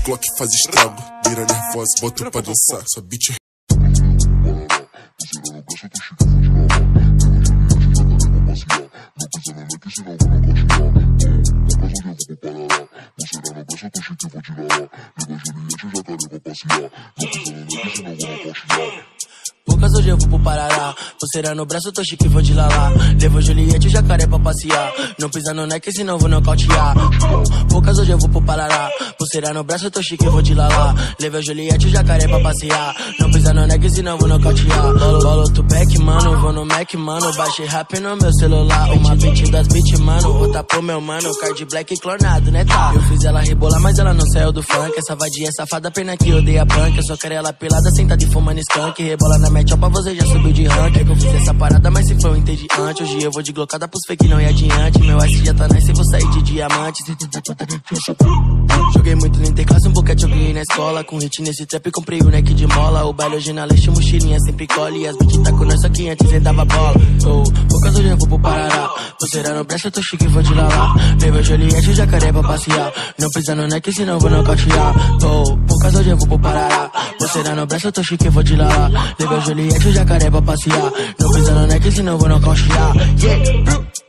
Glock faz estrago. Mira nervosa, bota pra dançar. Sua bitch é Poucas hoje eu vou pro Parará, pulseira no braço, tô chique, vou de lalá. Levo Juliette e o jacaré pra passear. Não pisa no neck, senão vou nocautear. Poucas hoje eu vou pro Parará, pulseira no braço, tô chique, vou de lalá. Levo Juliette e o jacaré pra passear. Não pisa no neck, senão vou nocautear. Bolo to back, mano, vou no Mac, mano. Baixei rap no meu celular. Uma beat das beat, mano. Outra pro meu mano, card black clonado, né, tá? Eu fiz ela rebolar, mas ela não saiu do funk. Essa vadia é safada, pena que odeia punk. Eu só quero ela pelada, sentada e fumando skunk. Rebola na match, pra você já subiu de rank. É que eu fiz essa parada, mas se foi eu entendi antes. Hoje eu vou de glocada pros fake, não é adiante. Meu ice já tá nice, vou sair de diamante. Joguei muito no classe, um boquete eu ganhei na escola. Com hit nesse trap, comprei o neck de mola. O baile hoje na leste, mochilinha sempre cole. As bitch tá com nós, só que antes nem dava bola. Poucas hoje eu vou pro Parará, pulseira no braço, eu tô chique, vou de lalá. Levo Juliette e o jacaré pra passear. Não pisa no neck, senão vou nocautear. Poucas hoje eu vou pro Parará, pulseira no braço, eu tô chique, vou de lalá. Levo Juliette e o jacaré pra passear. Não pisa no neck, senão vou nocautear. Yeah.